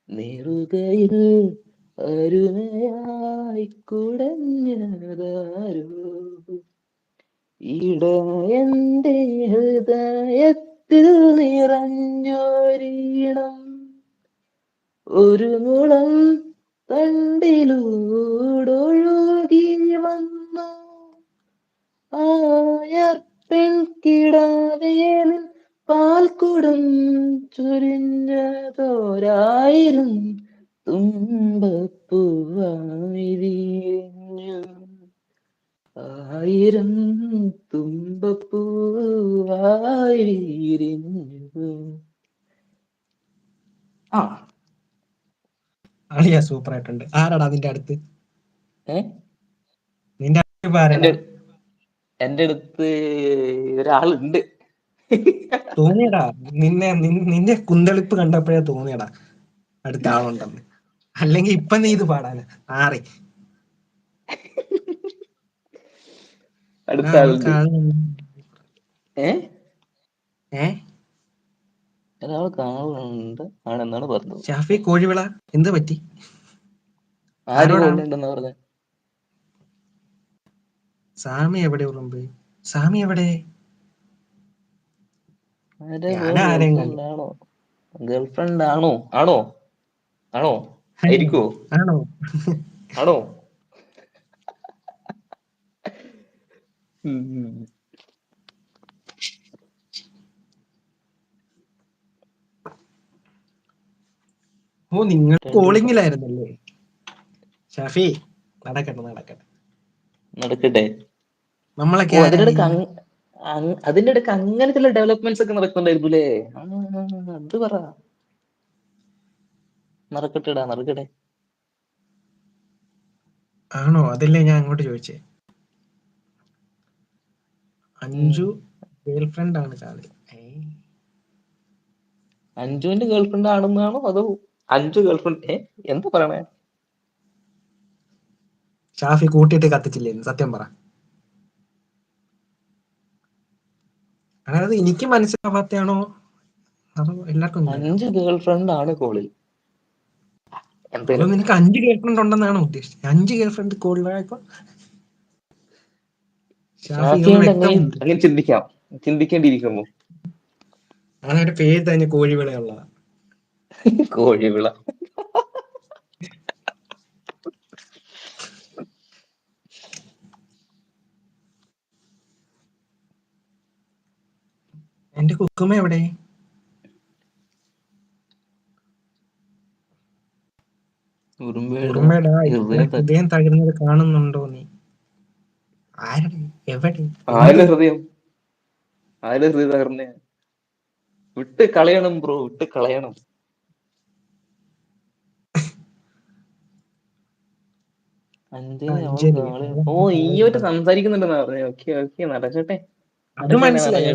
നെറുകയിൽ അരുമയായി കുടഞ്ഞതാരോ ഇടയന്റെ ഹൃദയത്തിൽ നിറഞ്ഞൊരീണം ഒരു മുളം തണ്ടിലൂടൊഴുകി വന്നു ആയർപ്പെൺകിടാവേനിൻ പാൽക്കുടം ചുരിഞ്ഞതോരായിരം തുമ്പപ്പൂവായി വിരിഞ്ഞു ആയിരം തുമ്പപ്പൂവായി വിരിഞ്ഞു. ആ അളിയാ സൂപ്പർ ആയിട്ടുണ്ട്. ആരാടാ നിന്റെ അടുത്ത്? ഏ നിന്റെ അടുത്ത് ആരാടാ? എന്റെ അടുത്ത് ഒരാളുണ്ട്. തോന്നിയടാ, നിന്റെ കുന്തളിപ്പ് കണ്ടപ്പോഴേ തോന്നിയടാ അടുത്ത ആളുണ്ടെന്ന്. അല്ലെങ്കിൽ ഇപ്പൊ നീ ഇത് പാടാന ആറി. അടുത്ത നമുക്ക് ആളുണ്ട്. ഒരാൾ കാണുന്നുണ്ട് ആണെന്നാണ് പറഞ്ഞത്. ഷാഫി കോഴിവിള എന്ത് പറ്റി? ആര് കോളിലുണ്ടെന്നാ പറഞ്ഞ? സാമി എവിടെ? ഉറുമ്പ് സാമി എവിടെ? ഗേൾഫ്രണ്ട് ആണോ? ആണോ ആണോ ആയിരിക്കോ? ആണോ ആണോ? ഓ, നിങ്ങൾ കോളിങ്ങിലായിരുന്നല്ലേ? ഷാഫി നടക്കട്ടെ. നമ്മളൊക്കെ ഓ, ആരായി? അതിന്റെ ഇടയ്ക്ക് അങ്ങനത്തെ ഡെവലപ്മെന്റ്സ് ഒക്കെ നടക്കുന്നുണ്ടായിരുന്നു അല്ലേ? അത് പറ. നടക്കട്ടെ. ആണോ? അതല്ലേ ഞാൻ അങ്ങോട്ട് ചോദിച്ചേ. അഞ്ജു ഗേൾഫ്രണ്ട് ആണ് ചാളി. അഞ്ജുവിന്റെ ഗേൾഫ്രണ്ട് ആണെന്നാണോ അതോ അഞ്ജു ഗേൾഫ്രണ്ട്? എന്താ പറയണേ? ഷാഫി കൂട്ടിയിട്ട് കത്തിച്ചില്ലേ? സത്യം പറ. അതായത് എനിക്ക് മനസ്സിലാവാത്തയാണോ അതോ എല്ലാവർക്കും? അഞ്ച് ഗേൾഫ്രണ്ട് ആണ് കോളിൽ. അതോ നിനക്ക് 5 ഗേൾഫ്രണ്ട് ഉണ്ടെന്നാണോ ഉദ്ദേശിച്ചത്? 5 ഗേൾഫ്രണ്ട് കോളിലായപ്പോ ഷാഫി ഇതൊന്നും വ്യക്തമുണ്ട്. അങ്ങനെ ചിന്തിക്കേണ്ടിയിരിക്കുന്നു. അങ്ങനെ പേര് തന്നെ കോഴിവിളയുള്ള കോഴിവിള. എന്റെ കുക്കുമ എവിടെ? ഉറുമ്പേടാ, ഹൃദയം തകരുന്നത് കാണുന്നുണ്ടോ നീ? ആരുടെ? എവിടെ? ആരുടെ ഹൃദയം തകർന്നേ? വിട്ട് കളയണം ബ്രോ, വിട്ട് കളയണം. അഞ്ജലി. ഓ, ഈയൊട്ട് സംസാരിക്കുന്നുണ്ടെന്നാ പറഞ്ഞേ. ഓക്കെ, നടക്കട്ടെ. അത് മനസ്സിലായി.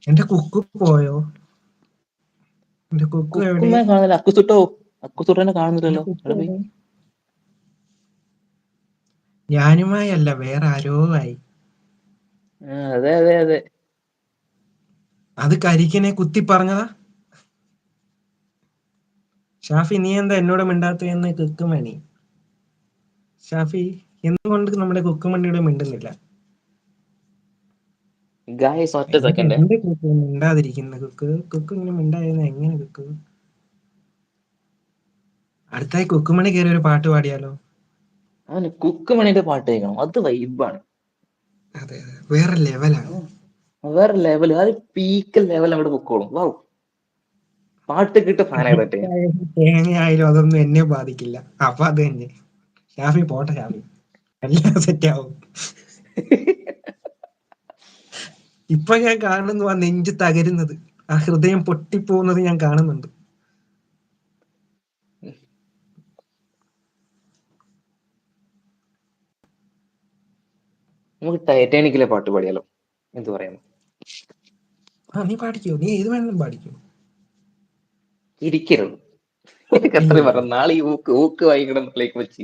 എന്റെ കുക്കു പോയോ? എന്റെ കുക്കു എവിടെ? കാണുന്നില്ല. അക്കുസുട്ടനെ കാണുന്നില്ലല്ലോ. ഞാനുമായി അല്ല, വേറെ ആരോ ആയി. അതെ. അത് കരിക്കിനെ കുത്തി പറഞ്ഞതാ. ഷാഫി, നീ എന്താ എന്നോട് മിണ്ടാത്തതെന്ന് കുക്കുമണി. ഷാഫി, എന്തുകൊണ്ട് നമ്മുടെ കുക്കുമണിയോട് മിണ്ടുന്നില്ല? മിണ്ടാതിരിക്കുന്ന കുക്ക് ഇങ്ങനെ മിണ്ടായിരുന്ന എങ്ങനെ കുക്ക്? അടുത്തായി കുക്കുമണി കയറി ഒരു പാട്ട് പാടിയാലോ? അവന് കുക്കുമണിയുടെ പാട്ട് കേൾക്കണം. അത് വൈബാണ്. അതെ, വേറെ ലെവലാണ്. വേറെ ലെവൽ. അത് പീക്ക് ലെവൽ അവിടെ പൊക്കോളും. വൗ, പാട്ട് കിട്ട് ഫാനായിട്ടെ. തേങ്ങയായാലും അതൊന്നും എന്നെ ബാധിക്കില്ല. അപ്പൊ അത് തന്നെ. ഷാഫി പോട്ടെ. ഷാഫി എല്ലാം സെറ്റ് ആവും. ഇപ്പൊ ഞാൻ കാണുന്നു ആ നെഞ്ച് തകരുന്നത്, ആ ഹൃദയം പൊട്ടിപ്പോകുന്നത് ഞാൻ കാണുന്നുണ്ട്. നമുക്ക് ടൈറ്റാനിക്കിലെ പാട്ട് പാടിയാലോ? എന്ത് പറയുന്നു? നീ പാടിക്കോ. നീ ഏത് വേണമെങ്കിലും പാടിക്കോ. ഇരിക്കരുത്. എനിക്ക് അത്രയും പറയാം. നാളെ ഈ ഊക്ക് വാങ്ങിക്കണം എന്നൊക്കെ വെച്ച്